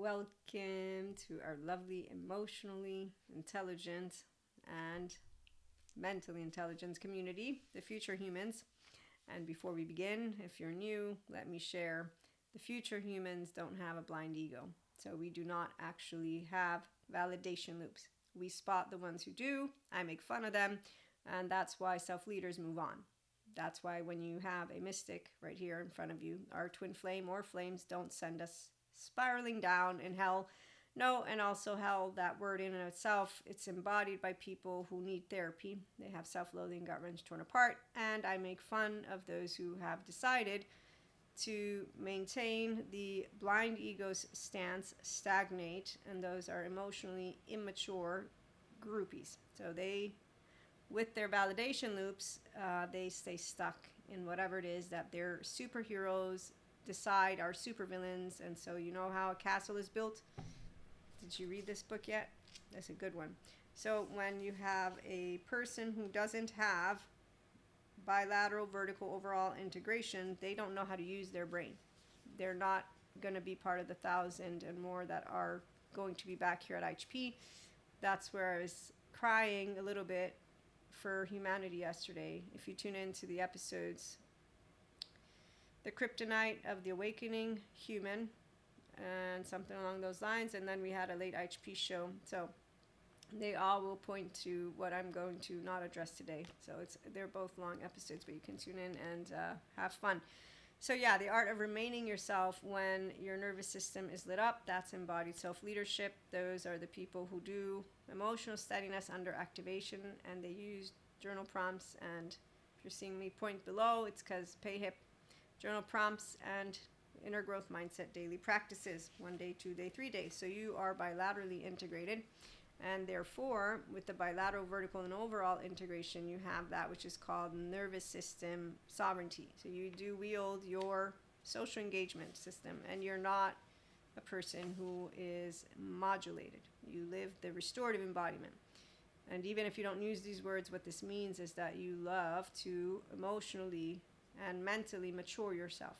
Welcome to our lovely, emotionally intelligent and mentally intelligent community, the future humans. And before we begin, if you're new, let me share the future humans don't have a blind ego. So we do not actually have validation loops. We spot the ones who do, I make fun of them, and that's why self-leaders move on. That's why when you have a mystic right here in front of you, our twin flame or flames don't send us spiraling down in hell. No, and also hell, that word in and of itself, it's embodied by people who need therapy. They have self-loathing, gut wrench, torn apart, and I make fun of those who have decided to maintain the blind ego's stance, stagnate, and those are emotionally immature groupies. So they, with their validation loops, they stay stuck in whatever it is that their superheroes decide are supervillains. And so you know how a castle is built? Did you read this book yet? That's a good one. So when you have a person who doesn't have bilateral vertical overall integration, they don't know how to use their brain. They're not going to be part of the 1,000 and more that are going to be back here at IHP. That's where I was crying a little bit for humanity yesterday. If you tune into the episodes, the kryptonite of the awakening human and something along those lines, and then we had a late IHP show, so they all will point to what I'm going to not address today. So they're both long episodes, but you can tune in and have fun. So yeah, the art of remaining yourself when your nervous system is lit up, that's embodied self-leadership. Those are the people who do emotional steadiness under activation, and they use journal prompts. And if you're seeing me point below, it's because PayHip, journal prompts, and inner growth mindset daily practices, 1 day, 2 day, 3 days. So you are bilaterally integrated. And therefore, with the bilateral, vertical, and overall integration, you have that which is called nervous system sovereignty. So you do wield your social engagement system, and you're not a person who is modulated. You live the restorative embodiment. And even if you don't use these words, what this means is that you love to emotionally and mentally mature yourself.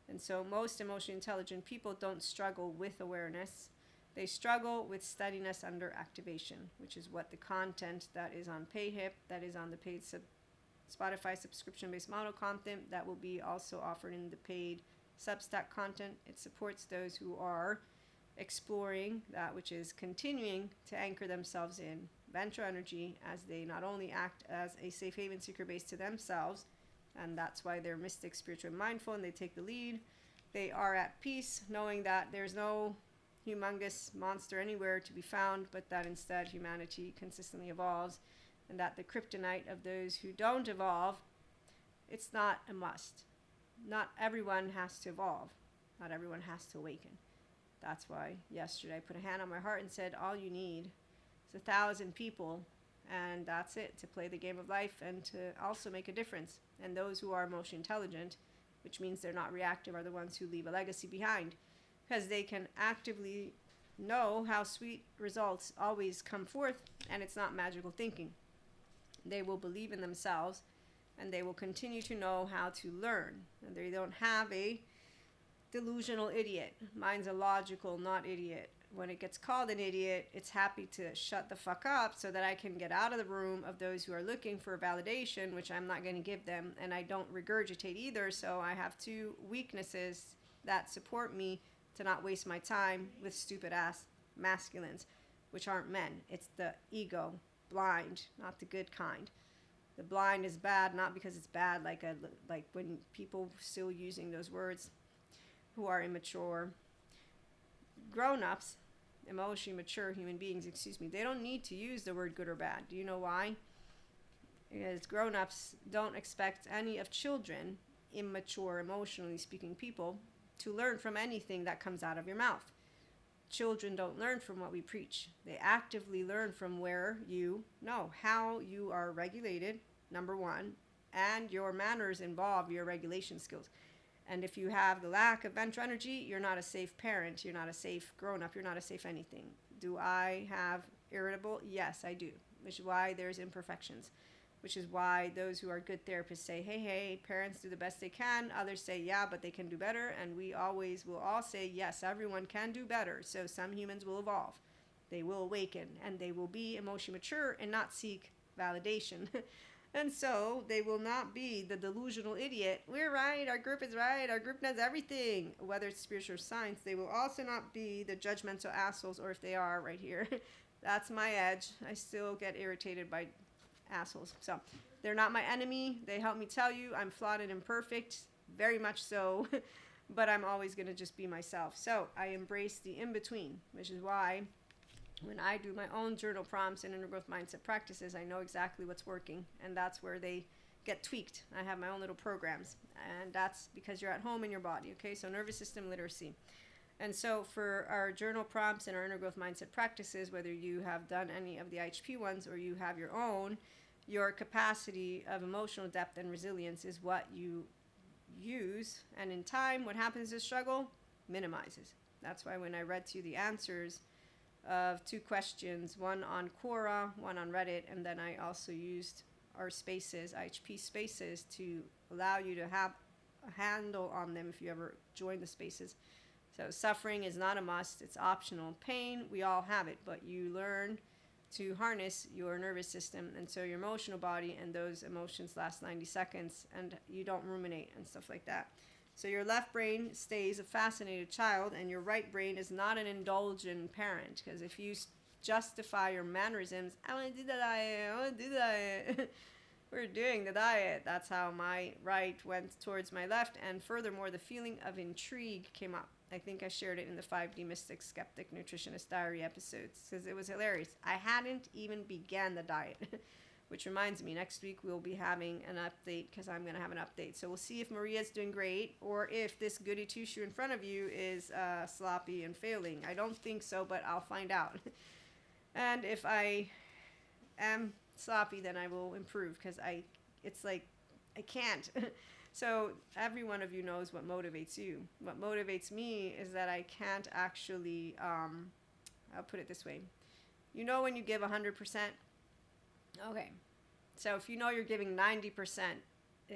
And so most emotionally intelligent people don't struggle with awareness. They struggle with steadiness under activation, which is what the content that is on PayHip, that is on the paid Spotify subscription-based model content, that will be also offered in the paid Substack content. It supports those who are exploring that which is continuing to anchor themselves in ventral energy, as they not only act as a safe haven seeker base to themselves, and that's why they're mystic, spiritual, and mindful, and they take the lead. They are at peace, knowing that there's no humongous monster anywhere to be found, but that instead humanity consistently evolves, and that the kryptonite of those who don't evolve, it's not a must. Not everyone has to evolve. Not everyone has to awaken. That's why yesterday I put a hand on my heart and said, all you need is 1,000 people, and that's it, to play the game of life and to also make a difference. And those who are emotionally intelligent, which means they're not reactive, are the ones who leave a legacy behind, because they can actively know how sweet results always come forth, and it's not magical thinking. They will believe in themselves, and they will continue to know how to learn. And they don't have a delusional idiot. Mine's a logical not idiot. When it gets called an idiot, it's happy to shut the fuck up so that I can get out of the room of those who are looking for validation, which I'm not going to give them, and I don't regurgitate either. So I have two weaknesses that support me to not waste my time with stupid ass masculines, which aren't men. It's the ego, blind, not the good kind. The blind is bad, not because it's bad, like when people still using those words, who are immature. Grown-ups, emotionally mature human beings, they don't need to use the word good or bad. Do you know why? Because grown-ups don't expect any of children, immature, emotionally speaking people, to learn from anything that comes out of your mouth. Children don't learn from what we preach. They actively learn from where you know how you are regulated, number one, and your manners involve your regulation skills. And if you have the lack of ventral energy, you're not a safe parent, you're not a safe grown-up, you're not a safe anything. Do I have irritable? Yes, I do, which is why there's imperfections. which is why those who are good therapists say, hey, parents do the best they can. Others say, yeah, but they can do better. And we always will all say, yes, everyone can do better. So some humans will evolve. They will awaken, and they will be emotionally mature and not seek validation. And so they will not be the delusional idiot. We're right. Our group is right. Our group knows everything. Whether it's spiritual or science, they will also not be the judgmental assholes, or if they are right here, that's my edge. I still get irritated by assholes. So they're not my enemy. They help me tell you I'm flawed and imperfect, very much so, but I'm always going to just be myself. So I embrace the in-between, which is why when I do my own journal prompts and inner growth mindset practices, I know exactly what's working, and that's where they get tweaked. I have my own little programs, and that's because you're at home in your body, okay? So nervous system literacy. And so for our journal prompts and our inner growth mindset practices, whether you have done any of the IHP ones or you have your own, your capacity of emotional depth and resilience is what you use. And in time, what happens is struggle minimizes. That's why when I read to you the answers of 2 questions, one on Quora, one on Reddit, and then I also used our spaces, IHP spaces, to allow you to have a handle on them if you ever join the spaces. So suffering is not a must, it's optional. Pain, we all have it, but you learn to harness your nervous system, and so your emotional body, and those emotions last 90 seconds, and you don't ruminate and stuff like that. So your left brain stays a fascinated child, and your right brain is not an indulgent parent. Because if you justify your mannerisms, I want to do the diet, I want to do the diet. We're doing the diet. That's how my right went towards my left. And furthermore, the feeling of intrigue came up. I think I shared it in the 5D Mystic Skeptic Nutritionist Diary episodes because it was hilarious. I hadn't even began the diet. Which reminds me, next week we'll be having an update because I'm going to have an update. So we'll see if Maria's doing great or if this goody two-shoe in front of you is sloppy and failing. I don't think so, but I'll find out. And if I am sloppy, then I will improve because it's like I can't. So every one of you knows what motivates you. What motivates me is that I can't actually, I'll put it this way. You know when you give 100%? Okay, so if you know you're giving 90%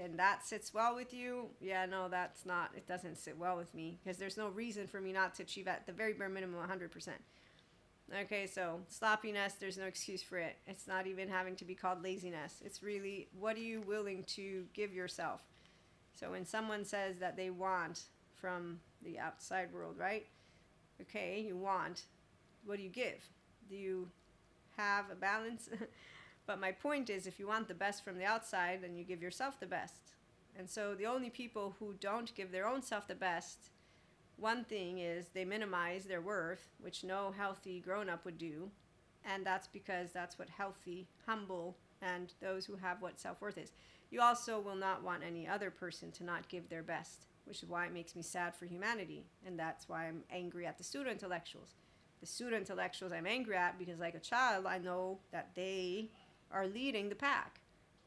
and that sits well with you, yeah, no, that's not, it doesn't sit well with me because there's no reason for me not to achieve at the very bare minimum 100%. Okay, so sloppiness, there's no excuse for it. It's not even having to be called laziness. It's really, what are you willing to give yourself? So when someone says that they want from the outside world, right? Okay, you want, what do you give? Do you have a balance? But my point is, if you want the best from the outside, then you give yourself the best. And so the only people who don't give their own self the best, one thing is they minimize their worth, which no healthy grown-up would do. And that's because that's what healthy, humble, and those who have what self-worth is. You also will not want any other person to not give their best, which is why it makes me sad for humanity. And that's why I'm angry at the pseudo-intellectuals. The pseudo-intellectuals I'm angry at because like a child, I know that they are leading the pack.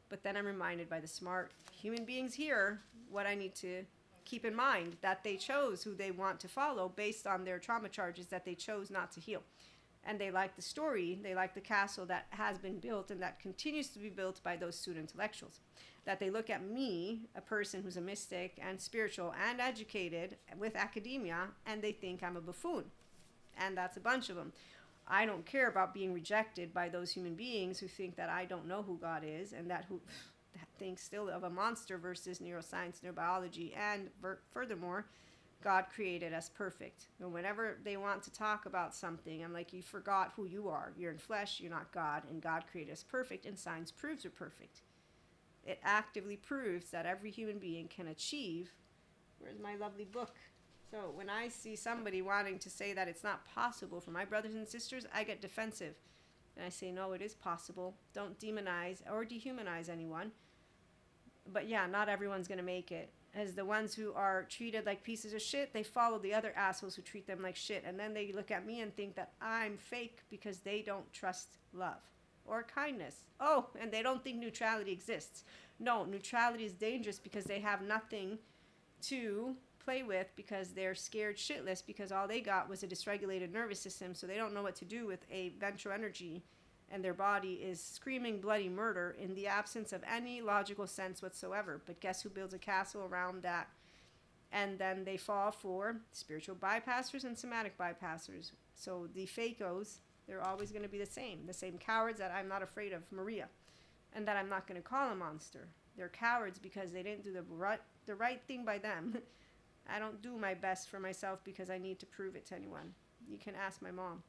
But then I'm reminded by the smart human beings here what I need to keep in mind, that they chose who they want to follow based on their trauma charges that they chose not to heal. And they like the story, they like the castle that has been built and that continues to be built by those pseudo-intellectuals. That they look at me, a person who's a mystic and spiritual and educated with academia, and they think I'm a buffoon. And that's a bunch of them. I don't care about being rejected by those human beings who think that I don't know who God is and that thinks still of a monster versus neuroscience, neurobiology, and furthermore, God created us perfect. And whenever they want to talk about something, I'm like, you forgot who you are. You're in flesh, you're not God, and God created us perfect, and science proves we're perfect. It actively proves that every human being can achieve. Where's my lovely book? So when I see somebody wanting to say that it's not possible for my brothers and sisters, I get defensive. And I say, no, it is possible. Don't demonize or dehumanize anyone. But yeah, not everyone's going to make it. As the ones who are treated like pieces of shit, they follow the other assholes who treat them like shit. And then they look at me and think that I'm fake because they don't trust love or kindness. Oh, and they don't think neutrality exists. No, neutrality is dangerous because they have nothing to play with because they're scared shitless because all they got was a dysregulated nervous system, so they don't know what to do with a ventral energy and their body is screaming bloody murder in the absence of any logical sense whatsoever. But guess who builds a castle around that? And then they fall for spiritual bypassers and somatic bypassers. So the fakos, they're always going to be the same cowards that I'm not afraid of Maria, and that I'm not going to call a monster. They're cowards because they didn't do the right thing by them. I don't do my best for myself because I need to prove it to anyone. You can ask my mom.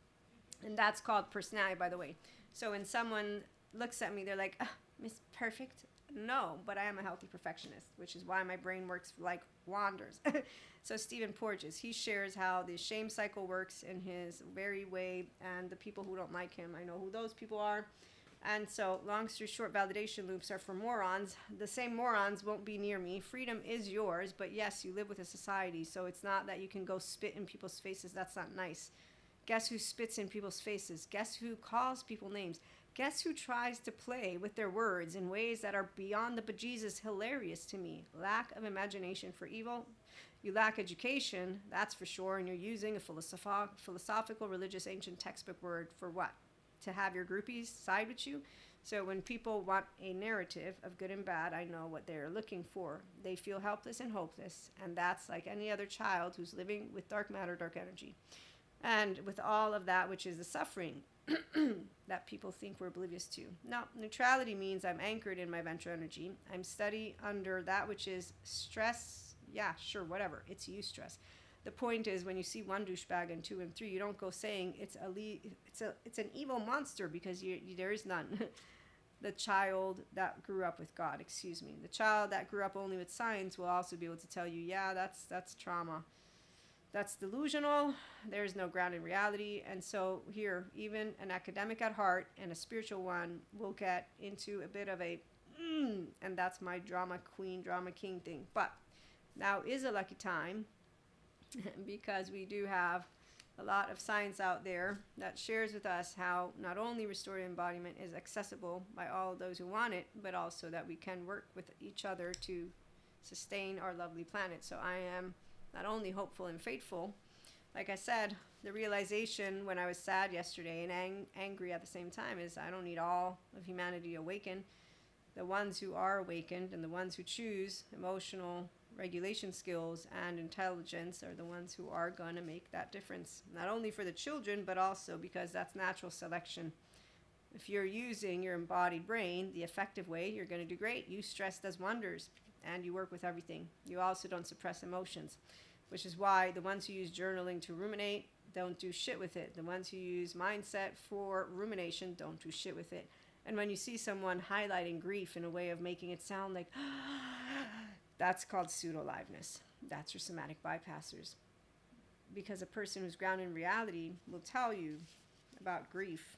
And that's called personality, by the way. So when someone looks at me, they're like, Miss Perfect? No, but I am a healthy perfectionist, which is why my brain works like wanders. So Stephen Porges, he shares how the shame cycle works in his very way, and the people who don't like him, I know who those people are. And so, long story short, validation loops are for morons. The same morons won't be near me. Freedom is yours, but yes, you live with a society, so it's not that you can go spit in people's faces. That's not nice. Guess who spits in people's faces? Guess who calls people names? Guess who tries to play with their words in ways that are beyond the bejesus hilarious to me? Lack of imagination for evil. You lack education, that's for sure, and you're using a philosophical, religious, ancient textbook word for what? To have your groupies side with you. So when people want a narrative of good and bad, I know what they're looking for. They feel helpless and hopeless, and that's like any other child who's living with dark matter, dark energy, and with all of that, which is the suffering that people think we're oblivious to. No, neutrality means I'm anchored in my ventral energy. I'm steady under that which is stress. Yeah, sure, whatever. It's eustress. The point is, when you see one douchebag and 2 and 3, you don't go saying it's an evil monster, because there is none. The child that grew up with God, the child that grew up only with science will also be able to tell you, yeah, that's trauma. That's delusional. There's no ground in reality. And so here, even an academic at heart and a spiritual one will get into a bit of a, and that's my drama queen, drama king thing. But now is a lucky time because we do have a lot of science out there that shares with us how not only restorative embodiment is accessible by all of those who want it, but also that we can work with each other to sustain our lovely planet. So I am not only hopeful and faithful, like I said, the realization when I was sad yesterday and angry at the same time is I don't need all of humanity to awaken. The ones who are awakened and the ones who choose emotional regulation skills and intelligence are the ones who are going to make that difference, not only for the children, but also because that's natural selection. If you're using your embodied brain the effective way, you're going to do great. Eustress does wonders, and you work with everything. You also don't suppress emotions, which is why the ones who use journaling to ruminate don't do shit with it. The ones who use mindset for rumination don't do shit with it. And when you see someone highlighting grief in a way of making it sound like that's called pseudo-aliveness. That's your somatic bypassers. Because a person who's grounded in reality will tell you about grief.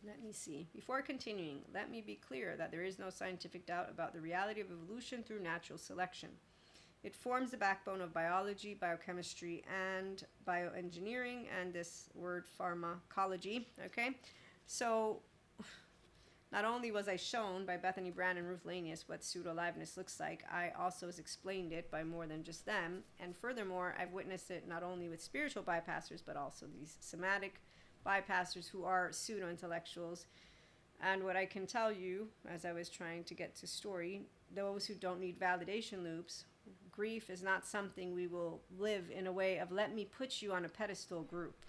Let me see. Before continuing, let me be clear that there is no scientific doubt about the reality of evolution through natural selection. It forms the backbone of biology, biochemistry, and bioengineering, and this word pharmacology. Okay? So not only was I shown by Bethany Brand and Ruth Lanius what pseudo-aliveness looks like, I also was explained it by more than just them. And furthermore, I've witnessed it not only with spiritual bypassers, but also these somatic bypassers who are pseudo-intellectuals. And what I can tell you, as I was trying to get to story, those who don't need validation loops, grief is not something we will live in a way of let me put you on a pedestal group.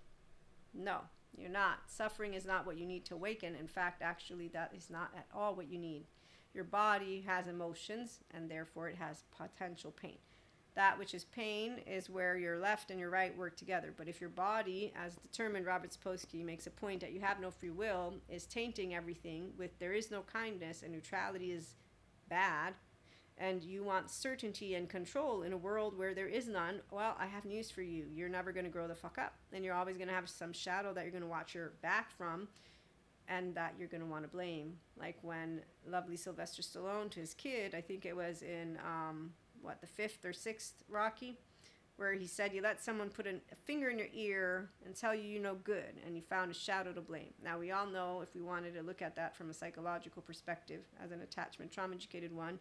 No. You're not. Suffering is not what you need to awaken. In fact, actually, that is not at all what you need. Your body has emotions, and therefore it has potential pain. That which is pain is where your left and your right work together. But if your body, as determined, Robert Sapolsky makes a point that you have no free will, is tainting everything with there is no kindness and neutrality is bad, and you want certainty and control in a world where there is none, well, I have news for you. You're never going to grow the fuck up. And you're always going to have some shadow that you're going to watch your back from and that you're going to want to blame. Like when lovely Sylvester Stallone to his kid, I think it was in, the 5th or 6th Rocky, where he said, you let someone put a finger in your ear and tell you you're no good, and you found a shadow to blame. Now, we all know if we wanted to look at that from a psychological perspective as an attachment trauma-educated one,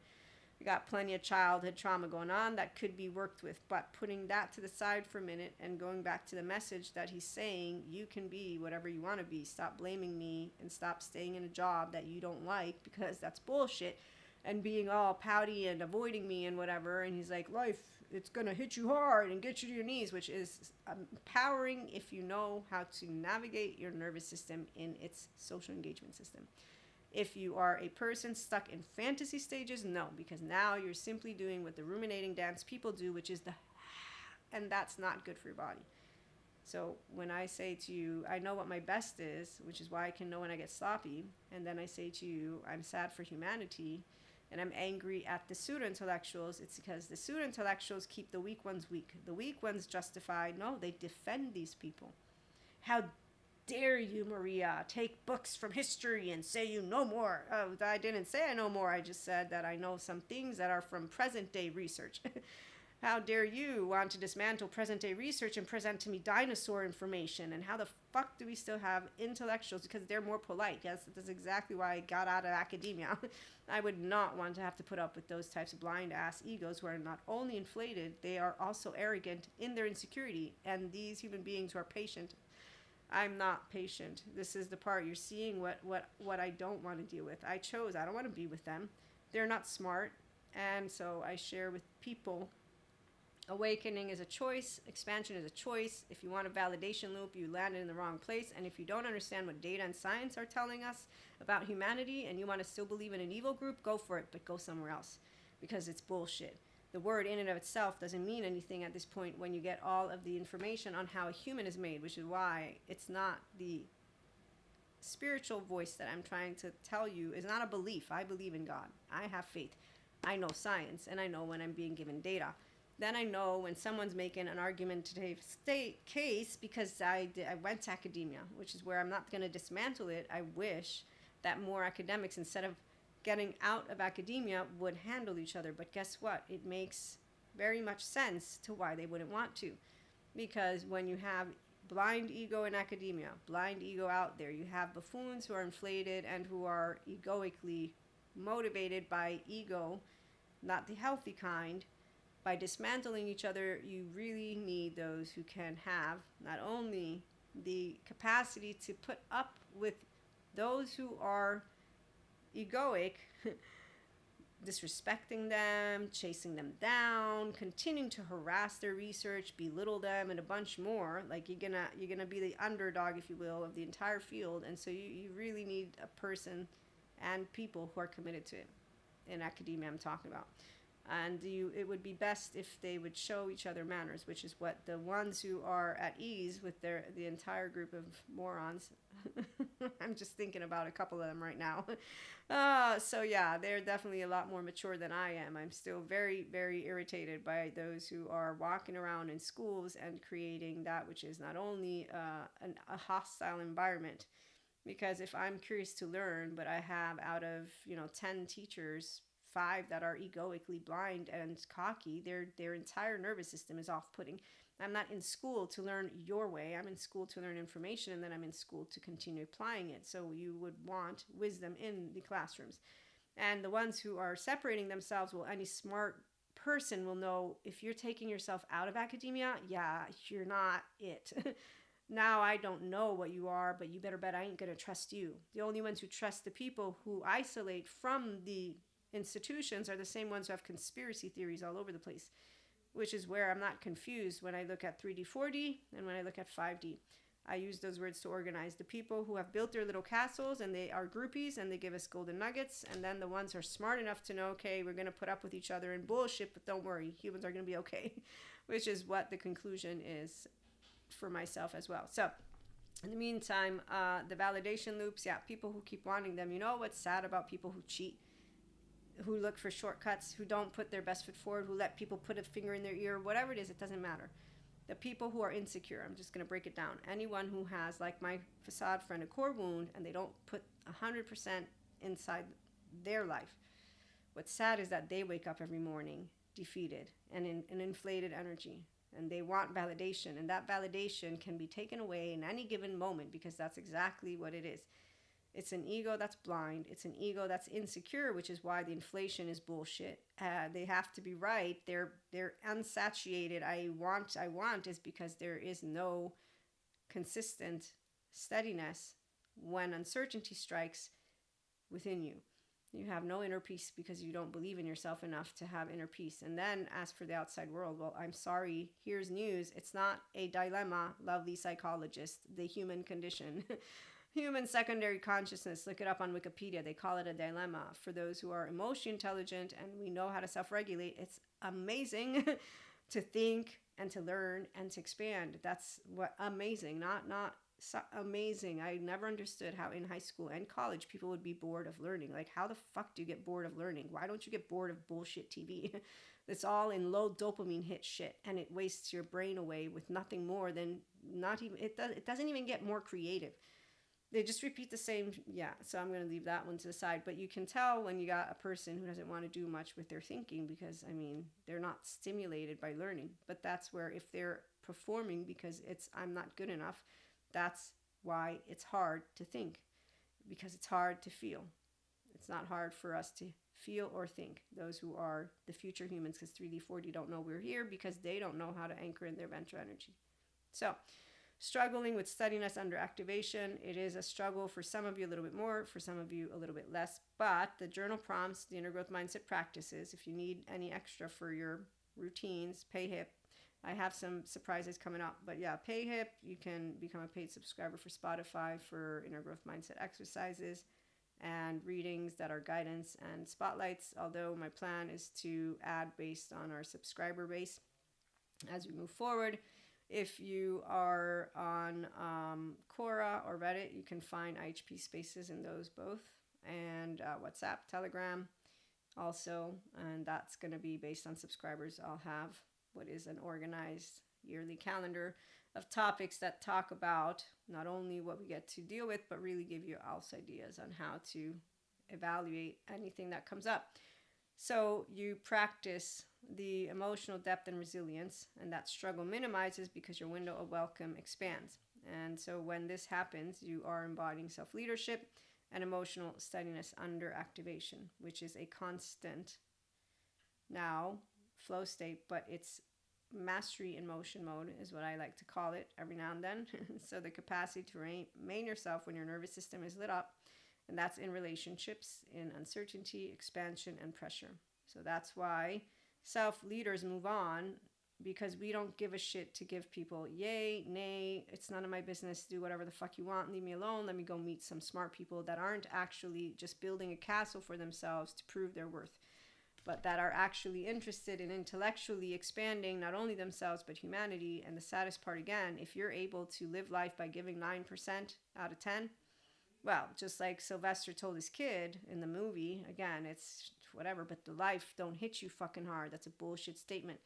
We got plenty of childhood trauma going on that could be worked with, but putting that to the side for a minute and going back to the message that he's saying, you can be whatever you want to be. Stop blaming me and stop staying in a job that you don't like, because that's bullshit, and being all pouty and avoiding me and whatever. And he's like, life, it's going to hit you hard and get you to your knees, which is empowering if you know how to navigate your nervous system in its social engagement system. If you are a person stuck in fantasy stages, no, because now you're simply doing what the ruminating dance people do, which is and that's not good for your body. So when I say to you, I know what my best is, which is why I can know when I get sloppy, and then I say to you, I'm sad for humanity, and I'm angry at the pseudo-intellectuals, it's because the pseudo-intellectuals keep the weak ones weak. The weak ones justify, no, they defend these people. How dare you, Maria, take books from history and say you know more? Oh, I didn't say I know more. I just said that I know some things that are from present day research. How dare you want to dismantle present day research and present to me dinosaur information? And how the fuck do we still have intellectuals? Because they're more polite. Yes, that's exactly why I got out of academia. I would not want to have to put up with those types of blind ass egos who are not only inflated, they are also arrogant in their insecurity. And these human beings who are patient, I'm not patient. This is the part you're seeing what I don't want to deal with. I don't want to be with them. They're not smart. And so I share with people, awakening is a choice. Expansion is a choice. If you want a validation loop, you landed in the wrong place. And if you don't understand what data and science are telling us about humanity and you want to still believe in an evil group, go for it, but go somewhere else, because it's bullshit. The word in and of itself doesn't mean anything at this point when you get all of the information on how a human is made, which is why it's not the spiritual voice that I'm trying to tell you is not a belief. I believe in God. I have faith. I know science, and I know when I'm being given data. Then I know when someone's making an argumentative case, because I went to academia, which is where I'm not going to dismantle it. I wish that more academics, instead of getting out of academia, would handle each other. But guess what? It makes very much sense to why they wouldn't want to. Because when you have blind ego in academia, blind ego out there, you have buffoons who are inflated and who are egoically motivated by ego, not the healthy kind. By dismantling each other, you really need those who can have not only the capacity to put up with those who are egoic, disrespecting them, chasing them down, continuing to harass their research, belittle them, and a bunch more. Like you're gonna be the underdog, if you will, of the entire field. And so you really need a person and people who are committed to it. In academia, I'm talking about. And it would be best if they would show each other manners, which is what the ones who are at ease with the entire group of morons. I'm just thinking about a couple of them right now. So yeah, they're definitely a lot more mature than I am. I'm still very, very irritated by those who are walking around in schools and creating that which is not only a hostile environment. Because if I'm curious to learn, but I have out of 10 teachers, 5 that are egoically blind and cocky, their entire nervous system is off-putting. I'm not in school to learn your way. I'm in school to learn information, and then I'm in school to continue applying it. So you would want wisdom in the classrooms. And the ones who are separating themselves, well, any smart person will know if you're taking yourself out of academia, yeah, you're not it. Now I don't know what you are, but you better bet I ain't going to trust you. The only ones who trust the people who isolate from the institutions are the same ones who have conspiracy theories all over the place, which is where I'm not confused when I look at 3D, 4D, and when I look at 5D. I use those words to organize the people who have built their little castles and they are groupies and they give us golden nuggets, and then the ones who are smart enough to know, okay, we're going to put up with each other and bullshit, but don't worry, humans are going to be okay, which is what the conclusion is for myself as well. So in the meantime, the validation loops, yeah, people who keep wanting them. You know what's sad about people who cheat? Who look for shortcuts, who don't put their best foot forward, who let people put a finger in their ear, whatever it is, it doesn't matter. The people who are insecure, I'm just going to break it down. Anyone who has, like my facade friend, a core wound, and they don't put 100% inside their life. What's sad is that they wake up every morning defeated and in an inflated energy. And they want validation, and that validation can be taken away in any given moment, because that's exactly what it is. It's an ego that's blind. It's an ego that's insecure, which is why the inflation is bullshit. They have to be right. They're unsatiated. I want is because there is no consistent steadiness when uncertainty strikes within you. You have no inner peace because you don't believe in yourself enough to have inner peace. And then as for the outside world, well, I'm sorry, here's news. It's not a dilemma, lovely psychologist, the human condition. Human secondary consciousness, look it up on Wikipedia. They call it a dilemma. For those who are emotionally intelligent and we know how to self-regulate, it's amazing to think and to learn and to expand. That's what amazing, not so amazing. I never understood how in high school and college people would be bored of learning. Like, how the fuck do you get bored of learning? Why don't you get bored of bullshit TV? It's all in low dopamine hit shit, and it wastes your brain away with nothing more than not even, it doesn't even get more creative. They just repeat the same. Yeah, so I'm going to leave that one to the side. But you can tell when you got a person who doesn't want to do much with their thinking because, I mean, they're not stimulated by learning. But that's where if they're performing because I'm not good enough, that's why it's hard to think, because it's hard to feel. It's not hard for us to feel or think. Those who are the future humans, because 3D, 4D don't know we're here because they don't know how to anchor in their ventral energy. So, struggling with steadiness under activation. It is a struggle for some of you a little bit more, for some of you a little bit less. But the journal prompts, the inner growth mindset practices, if you need any extra for your routines, PayHip. I have some surprises coming up. But yeah, PayHip, you can become a paid subscriber for Spotify for inner growth mindset exercises and readings that are guidance and spotlights. Although my plan is to add based on our subscriber base as we move forward. If you are on Quora or Reddit, you can find IHP spaces in those both, and WhatsApp, Telegram also, and that's going to be based on subscribers. I'll have what is an organized yearly calendar of topics that talk about not only what we get to deal with, but really give you also ideas on how to evaluate anything that comes up. So you practice the emotional depth and resilience, and that struggle minimizes because your window of welcome expands. And so when this happens, you are embodying self-leadership and emotional steadiness under activation, which is a constant now flow state, but it's mastery in motion mode is what I like to call it every now and then. So the capacity to remain yourself when your nervous system is lit up, and that's in relationships, in uncertainty, expansion, and pressure. So that's why self-leaders move on, because we don't give a shit to give people yay, nay, it's none of my business, do whatever the fuck you want, leave me alone, let me go meet some smart people that aren't actually just building a castle for themselves to prove their worth, but that are actually interested in intellectually expanding not only themselves but humanity. And the saddest part, again, if you're able to live life by giving 9% out of 10, well, just like Sylvester told his kid in the movie, again, it's whatever, but the life don't hit you fucking hard. That's a bullshit statement.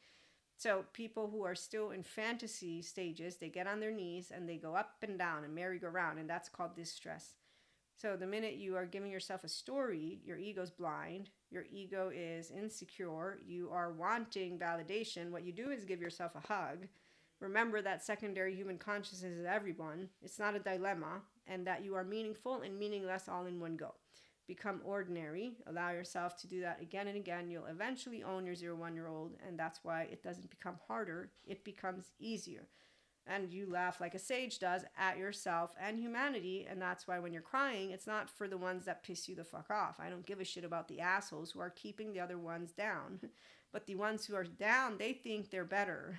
So people who are still in fantasy stages, they get on their knees and they go up and down and merry-go-round, and that's called distress. So the minute you are giving yourself a story, your ego's blind, your ego is insecure, you are wanting validation. What you do is give yourself a hug. Remember that secondary human consciousness is everyone. It's not a dilemma, and that you are meaningful and meaningless all in one go. Become ordinary. Allow yourself to do that again and again. You'll eventually own your 0-1-year-old, and that's why it doesn't become harder. It becomes easier. And you laugh like a sage does at yourself and humanity, and that's why when you're crying, it's not for the ones that piss you the fuck off. I don't give a shit about the assholes who are keeping the other ones down. But the ones who are down, they think they're better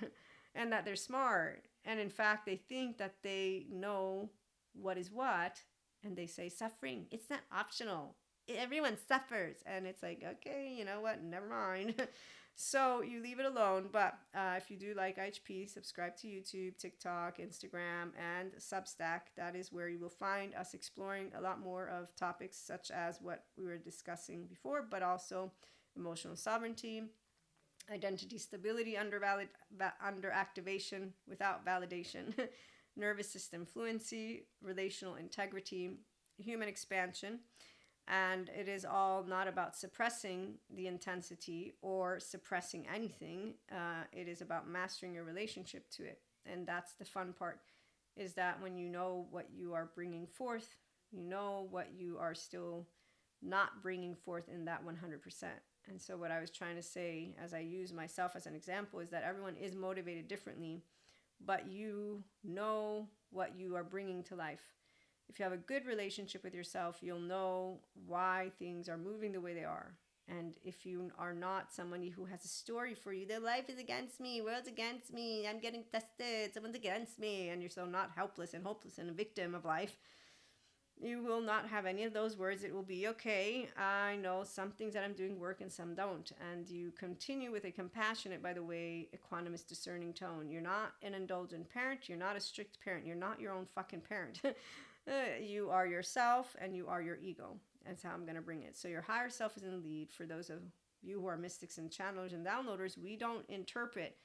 and that they're smart. And in fact, they think that they know what is what, and they say suffering, it's not optional. Everyone suffers. And it's like, okay, you know what? Never mind. So you leave it alone. But if you do like IHP, subscribe to YouTube, TikTok, Instagram, and Substack. That is where you will find us exploring a lot more of topics such as what we were discussing before, but also emotional sovereignty, identity stability under activation without validation, nervous system fluency, relational integrity, human expansion. And it is all not about suppressing the intensity or suppressing anything. It is about mastering your relationship to it. And that's the fun part, is that when you know what you are bringing forth, You know what you are still not bringing forth in that 100%. And so, what I was trying to say, as I use myself as an example, is that everyone is motivated differently, but you know what you are bringing to life. If you have a good relationship with yourself, you'll know why things are moving the way they are. And if you are not somebody who has a story for you, that life is against me, world's against me, I'm getting tested, someone's against me, and you're so not helpless and hopeless and a victim of life, you will not have any of those words. It will be okay. I know some things that I'm doing work and some don't. And you continue with a compassionate, by the way, equanimous, discerning tone. You're not an indulgent parent. You're not a strict parent. You're not your own fucking parent. You are yourself and you are your ego. That's how I'm going to bring it. So your higher self is in the lead. For those of you who are mystics and channelers and downloaders, we don't interpret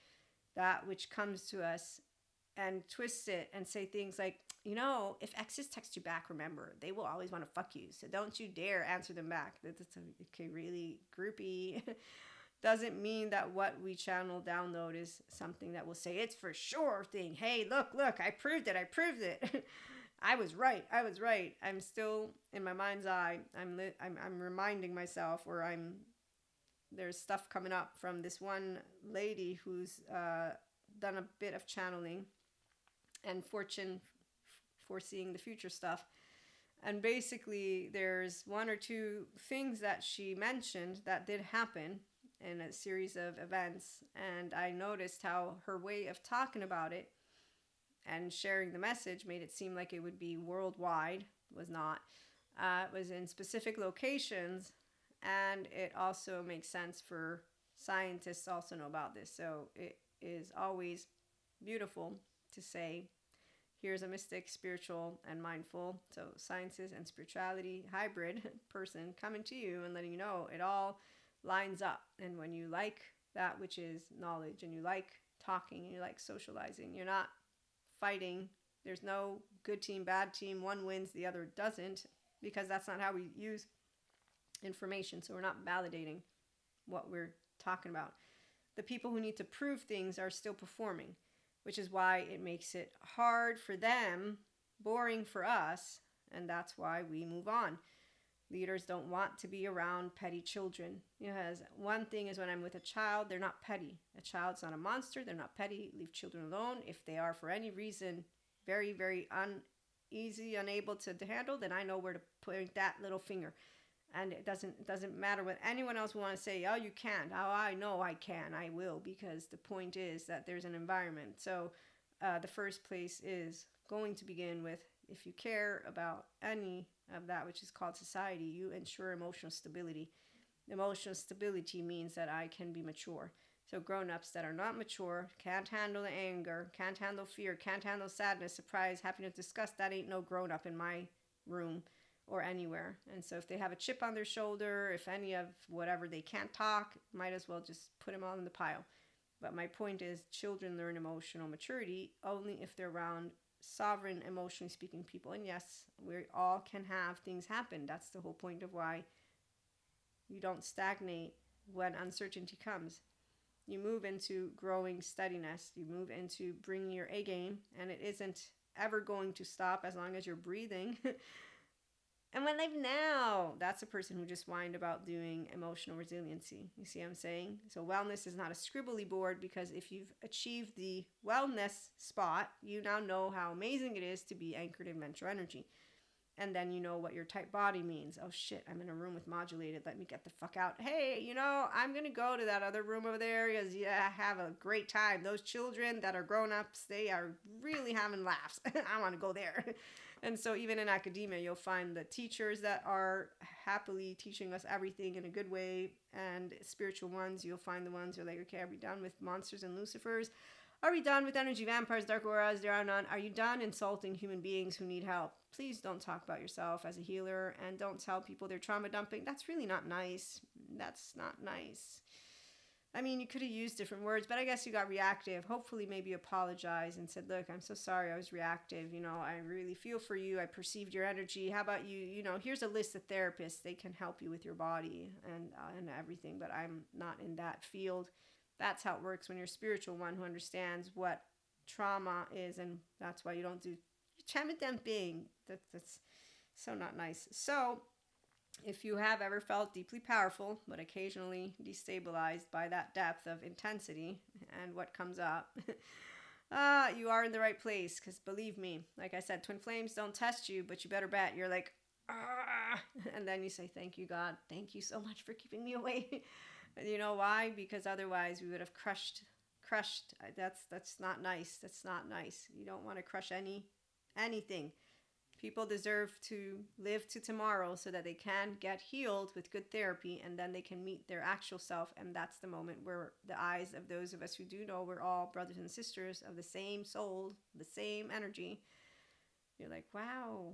that which comes to us and twist it and say things like, if exes text you back, remember, they will always want to fuck you. So don't you dare answer them back. That's okay, really groupie. Doesn't mean that what we channel download is something that will say it's for sure thing. Hey, look, I proved it. I was right. I'm still in my mind's eye. I'm reminding myself, or there's stuff coming up from this one lady who's done a bit of channeling and foreseeing the future stuff. And basically, there's one or two things that she mentioned that did happen in a series of events. And I noticed how her way of talking about it and sharing the message made it seem like it would be worldwide. It was not. It was in specific locations. And it also makes sense for scientists to also know about this. So it is always beautiful to say, here's a mystic, spiritual, and mindful, so sciences and spirituality hybrid person coming to you and letting you know it all lines up. And when you like that which is knowledge, and you like talking, and you like socializing, you're not fighting. There's no good team, bad team. One wins, the other doesn't, because that's not how we use information. So we're not validating what we're talking about. The people who need to prove things are still performing, which is why it makes it hard for them, boring for us, and that's why we move on. Leaders don't want to be around petty children. Because one thing is, when I'm with a child, they're not petty. A child's not a monster. They're not petty. Leave children alone. If they are, for any reason, very, very uneasy, unable to handle, then I know where to point that little finger. And it doesn't matter what anyone else will want to say. Oh, you can't. Oh, I know I can. I will. Because the point is that there's an environment. So the first place is going to begin with, if you care about any of that which is called society, you ensure emotional stability. Emotional stability means that I can be mature. So grown-ups that are not mature, can't handle the anger, can't handle fear, can't handle sadness, surprise, happiness, disgust, that ain't no grown-up in my room or anywhere. And so if they have a chip on their shoulder, if any of whatever, they can't talk, might as well just put them all in the pile. But my point is, children learn emotional maturity only if they're around sovereign, emotionally speaking people. And yes, we all can have things happen. That's the whole point of why you don't stagnate when uncertainty comes. You move into growing steadiness. You move into bringing your A game, and it isn't ever going to stop as long as you're breathing. And my life now, that's a person who just whined about doing emotional resiliency. You see what I'm saying? So wellness is not a scribbly board, because if you've achieved the wellness spot, you now know how amazing it is to be anchored in mental energy. And then you know what your type body means. Oh shit, I'm in a room with modulated. Let me get the fuck out. Hey, I'm going to go to that other room over there because have a great time. Those children that are grown-ups, they are really having laughs. I want to go there. And so even in academia, you'll find the teachers that are happily teaching us everything in a good way. And spiritual ones, you'll find the ones who are like, okay, are we done with monsters and Lucifers? Are we done with energy vampires, dark auras, there are none? Are you done insulting human beings who need help? Please don't talk about yourself as a healer, and don't tell people they're trauma dumping. That's really not nice. That's not nice. I mean, you could have used different words, but I guess you got reactive. Hopefully maybe apologize and said, look, I'm so sorry I was reactive. I really feel for you. I perceived your energy. How about you? Here's a list of therapists. They can help you with your body and everything, but I'm not in that field. That's how it works when you're a spiritual one who understands what trauma is, and that's why you don't do trauma dumping. That's So not nice. So if you have ever felt deeply powerful, but occasionally destabilized by that depth of intensity and what comes up, you are in the right place. Because believe me, like I said, twin flames don't test you, but you better bet you're like, ah, and then you say, thank you, God. Thank you so much for keeping me away. And you know why? Because otherwise we would have crushed. That's not nice. That's not nice. You don't want to crush anything. People deserve to live to tomorrow so that they can get healed with good therapy, and then they can meet their actual self. And that's the moment where the eyes of those of us who do know we're all brothers and sisters of the same soul, the same energy, you're like, wow,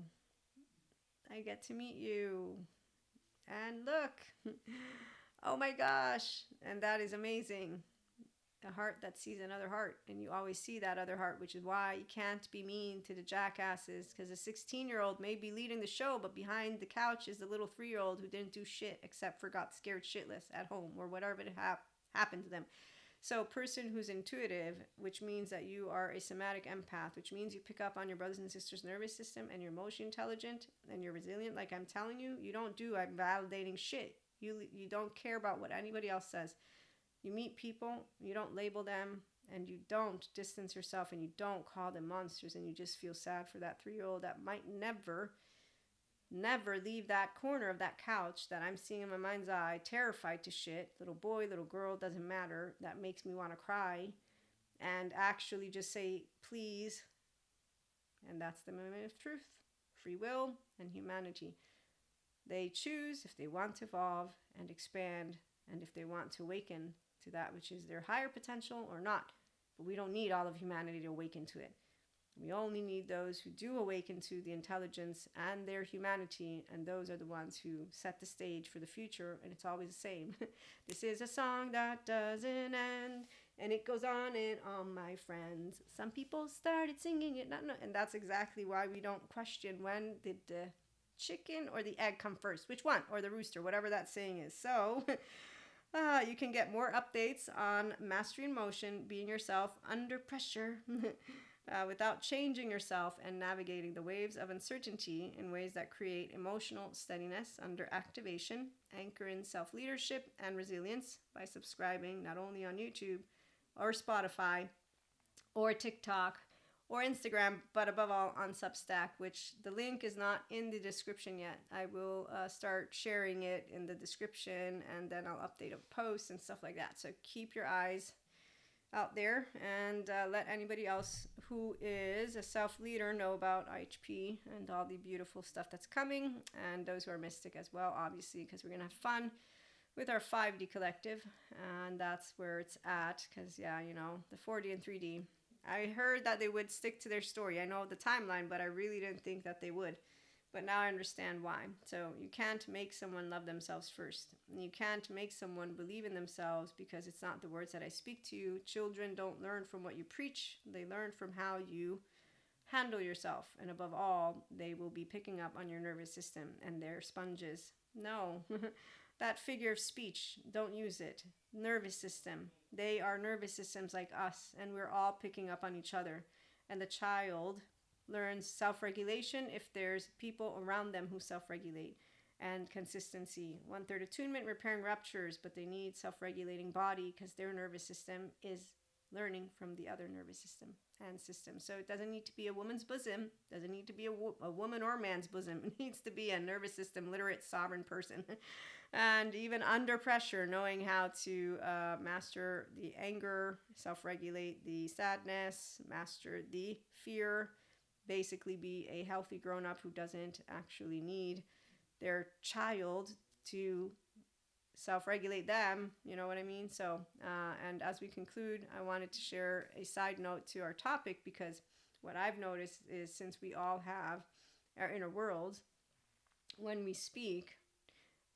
I get to meet you. And look, oh my gosh. And that is amazing. A heart that sees another heart, and you always see that other heart, which is why you can't be mean to the jackasses, because a 16-year-old may be leading the show, but behind the couch is the little 3-year-old who didn't do shit except for got scared shitless at home or whatever happened to them. So person who's intuitive, which means that you are a somatic empath, which means you pick up on your brothers and sisters' nervous system, and you're emotionally intelligent and you're resilient, like I'm telling you, you don't do validating shit. You don't care about what anybody else says. You meet people, you don't label them, and you don't distance yourself, and you don't call them monsters, and you just feel sad for that 3-year-old that might never leave that corner of that couch that I'm seeing in my mind's eye, terrified to shit. Little boy, little girl, doesn't matter. That makes me want to cry and actually just say, please. And that's the moment of truth, free will, and humanity. They choose if they want to evolve and expand, and if they want to awaken to that which is their higher potential or not. But we don't need all of humanity to awaken to it. We only need those who do awaken to the intelligence and their humanity, and those are the ones who set the stage for the future, and it's always the same. This is a song that doesn't end, and it goes on and on, my friends. Some people started singing it, and that's exactly why we don't question when did the chicken or the egg come first, which one, or the rooster, whatever that saying is. So you can get more updates on Mastery in Motion, being yourself under pressure without changing yourself, and navigating the waves of uncertainty in ways that create emotional steadiness under activation, anchor in self-leadership and resilience, by subscribing not only on YouTube or Spotify or TikTok or Instagram, but above all on Substack, which the link is not in the description yet. I will start sharing it in the description, and then I'll update a post and stuff like that. So keep your eyes out there, and let anybody else who is a self-leader know about IHP and all the beautiful stuff that's coming, and those who are mystic as well, obviously, because we're going to have fun with our 5D collective, and that's where it's at, because, yeah, you know, the 4D and 3D, I heard that they would stick to their story. I know the timeline, but I really didn't think that they would. But now I understand why. So you can't make someone love themselves first. And you can't make someone believe in themselves, because it's not the words that I speak to you. Children don't learn from what you preach. They learn from how you handle yourself. And above all, they will be picking up on your nervous system, and they're sponges. No. That figure of speech, don't use it. Nervous system. They are nervous systems like us, and we're all picking up on each other. And the child learns self-regulation if there's people around them who self-regulate, and consistency. 1/3 attunement, repairing ruptures, but they need self-regulating body, because their nervous system is learning from the other nervous system and system. So it doesn't need to be a woman's bosom, doesn't need to be a woman or man's bosom. It needs to be a nervous system literate sovereign person. And even under pressure, knowing how to master the anger, self-regulate the sadness, master the fear, basically be a healthy grown-up who doesn't actually need their child to self-regulate them, you know what I mean? So, and as we conclude, I wanted to share a side note to our topic, because what I've noticed is, since we all have our inner worlds, when we speak,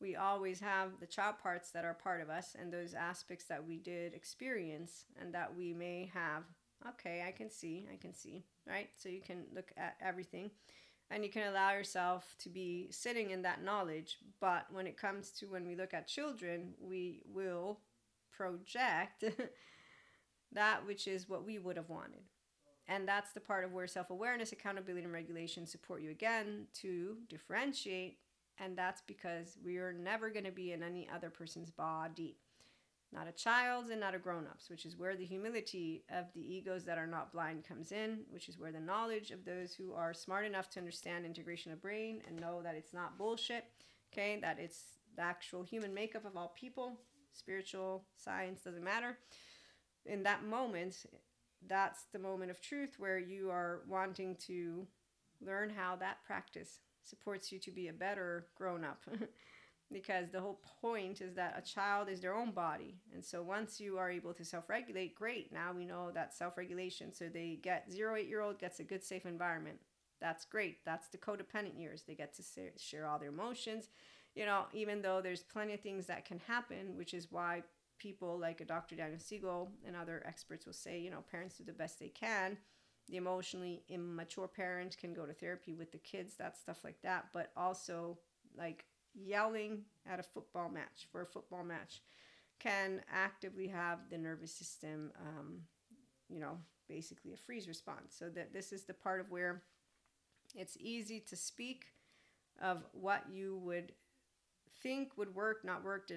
we always have the child parts that are part of us, and those aspects that we did experience and that we may have. Okay, I can see, right? So you can look at everything, and you can allow yourself to be sitting in that knowledge. But when it comes to when we look at children, we will project that which is what we would have wanted. And that's the part of where self-awareness, accountability, and regulation support you again to differentiate. And that's because we are never going to be in any other person's body. Not a child's and not a grown-up's, which is where the humility of the egos that are not blind comes in, which is where the knowledge of those who are smart enough to understand integration of brain and know that it's not bullshit, okay, that it's the actual human makeup of all people, spiritual, science, doesn't matter. In that moment, that's the moment of truth where you are wanting to learn how that practice supports you to be a better grown-up. Because the whole point is that a child is their own body. And so once you are able to self-regulate, great. Now we know that self-regulation. So they get 0 8-year-old gets a good, safe environment. That's great. That's the codependent years. They get to share all their emotions, even though there's plenty of things that can happen, which is why people like a Dr. Daniel Siegel and other experts will say, parents do the best they can. The emotionally immature parent can go to therapy with the kids, that stuff like that. But also, like, yelling at a football match can actively have the nervous system, basically a freeze response. So that this is the part of where it's easy to speak of what you would think would work, not work,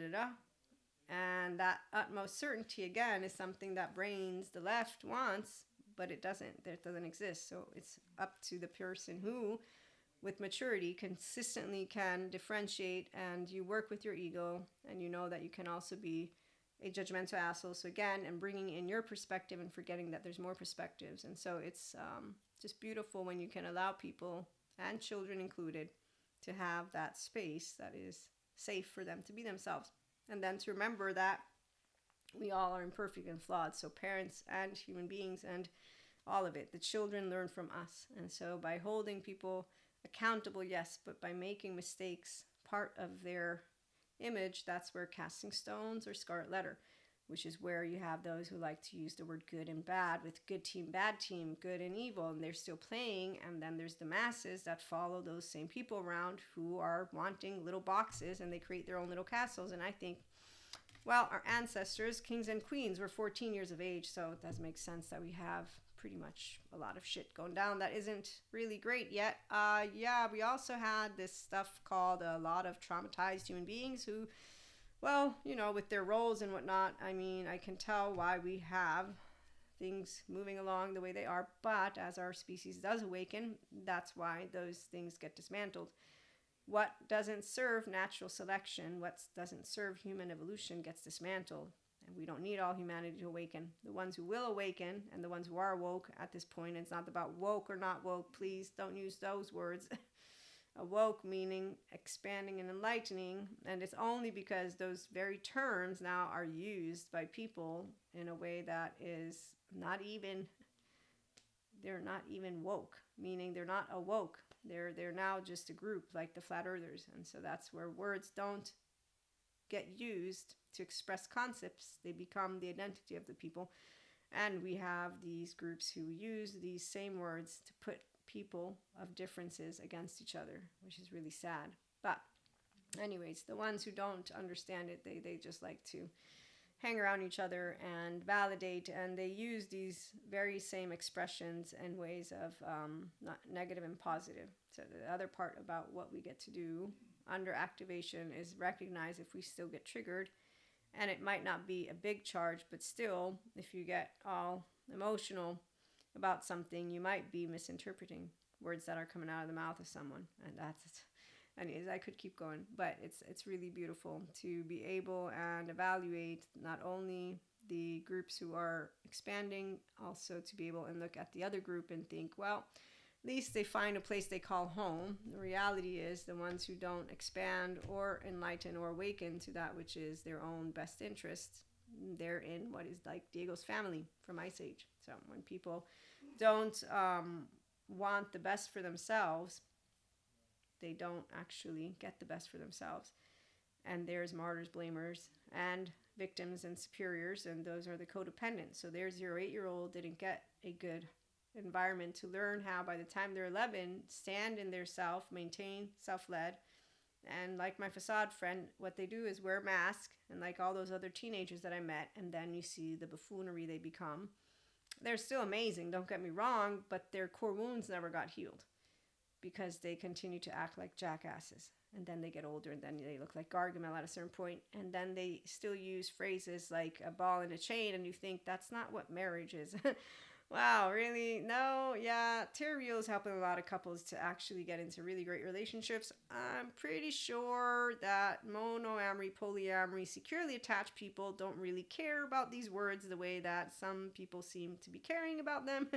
and that utmost certainty again is something that brains, the left, wants, but it doesn't exist. So it's up to the person who, with maturity, consistently can differentiate, and you work with your ego, and you know that you can also be a judgmental asshole. So again, and bringing in your perspective and forgetting that there's more perspectives. And so it's just beautiful when you can allow people, and children included, to have that space that is safe for them to be themselves. And then to remember that we all are imperfect and flawed. So parents and human beings and all of it, the children learn from us. And so by holding people accountable, yes, but by making mistakes part of their image, that's where casting stones or scarlet letter, which is where you have those who like to use the word good and bad, with good team, bad team, good and evil, and they're still playing. And then there's the masses that follow those same people around who are wanting little boxes, and they create their own little castles. And I think, well, our ancestors, kings and queens, were 14 years of age, so it does make sense that we have pretty much a lot of shit going down that isn't really great yet. We also had this stuff called a lot of traumatized human beings who, well, with their roles and whatnot, I mean, I can tell why we have things moving along the way they are, but as our species does awaken, that's why those things get dismantled. What doesn't serve natural selection, what doesn't serve human evolution, gets dismantled. And we don't need all humanity to awaken. The ones who will awaken and the ones who are woke at this point, it's not about woke or not woke. Please don't use those words. Awoke meaning expanding and enlightening. And it's only because those very terms now are used by people in a way that is they're not even woke, meaning they're not awoke. They're now just a group like the flat earthers. And so that's where words don't get used to express concepts. They become the identity of the people. And we have these groups who use these same words to put people of differences against each other, which is really sad. But anyways, the ones who don't understand it, they just like to hang around each other and validate, and they use these very same expressions and ways of not negative and positive. So the other part about what we get to do under activation is recognize if we still get triggered, and it might not be a big charge, but still, if you get all emotional about something, you might be misinterpreting words that are coming out of the mouth of someone. And that's, anyways, I could keep going, but it's really beautiful to be able and evaluate not only the groups who are expanding, also to be able and look at the other group and think, well, at least they find a place they call home. The reality is the ones who don't expand or enlighten or awaken to that which is their own best interests, they're in what is like Diego's family from Ice Age. So when people don't want the best for themselves, they don't actually get the best for themselves. And there's martyrs, blamers, and victims and superiors, and those are the codependent. So their 0 8-year-old didn't get a good environment to learn how, by the time they're 11, stand in their self, maintain self-led. And like my facade friend, what they do is wear a mask, and like all those other teenagers that I met, and then you see the buffoonery they become. They're still amazing, don't get me wrong, but their core wounds never got healed because they continue to act like jackasses. And then they get older and then they look like Gargamel at a certain point. And then they still use phrases like a ball and a chain, and you think that's not what marriage is. Wow, really? No, yeah. Terrio is helping a lot of couples to actually get into really great relationships. I'm pretty sure that monoamory, polyamory, securely attached people don't really care about these words the way that some people seem to be caring about them.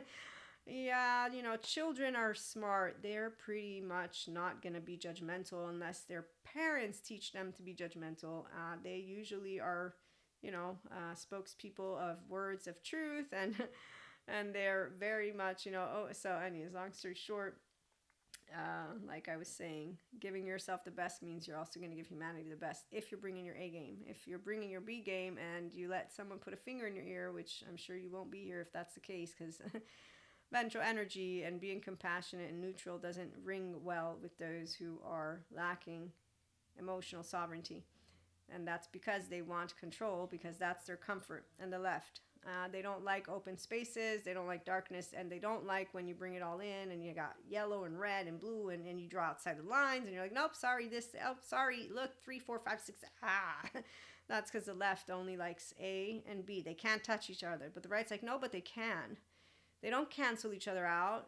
Yeah, children are smart. They're pretty much not going to be judgmental unless their parents teach them to be judgmental. They usually are, spokespeople of words of truth, and and they're very much, oh, so anyways, long story short, like I was saying, giving yourself the best means you're also going to give humanity the best if you're bringing your A game. If you're bringing your B game and you let someone put a finger in your ear, which I'm sure you won't be here if that's the case, because ventral energy and being compassionate and neutral doesn't ring well with those who are lacking emotional sovereignty. And that's because they want control, because that's their comfort. And the left, they don't like open spaces, they don't like darkness, and they don't like when you bring it all in and you got yellow and red and blue, and you draw outside the lines and you're like, nope, sorry, this, oh, sorry, look, 3, 4, 5, 6, That's because the left only likes A and B. They can't touch each other. But the right's like, no, but they can. They don't cancel each other out.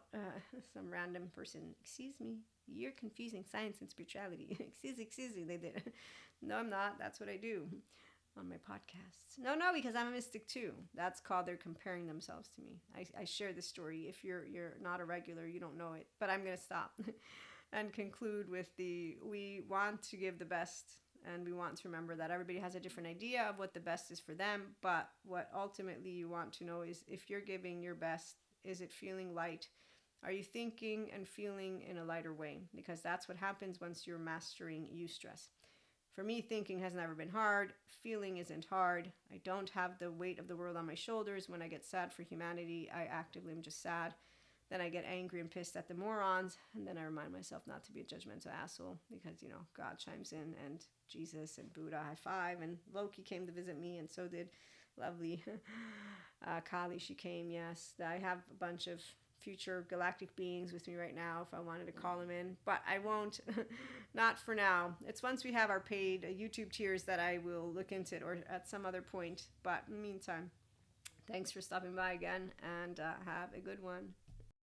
Some random person, excuse me, you're confusing science and spirituality. excuse me, they did. No, I'm not. That's what I do on my podcasts. No, because I'm a mystic too. That's called they're comparing themselves to me. I share this story. If you're not a regular, you don't know it. But I'm going to stop and conclude with we want to give the best, and we want to remember that everybody has a different idea of what the best is for them. But what ultimately you want to know is, if you're giving your best, is it feeling light? Are you thinking and feeling in a lighter way? Because that's what happens once you're mastering eustress. For me, thinking has never been hard. Feeling isn't hard. I don't have the weight of the world on my shoulders. When I get sad for humanity, I actively am just sad. Then I get angry and pissed at the morons. And then I remind myself not to be a judgmental asshole, because, God chimes in, and Jesus and Buddha high five. And Loki came to visit me, and so did lovely Kali. She came, yes. I have a bunch of future galactic beings with me right now if I wanted to call them in, but I won't. Not for now. It's once we have our paid YouTube tiers that I will look into it, or at some other point. But in the meantime, thanks for stopping by again, and have a good one.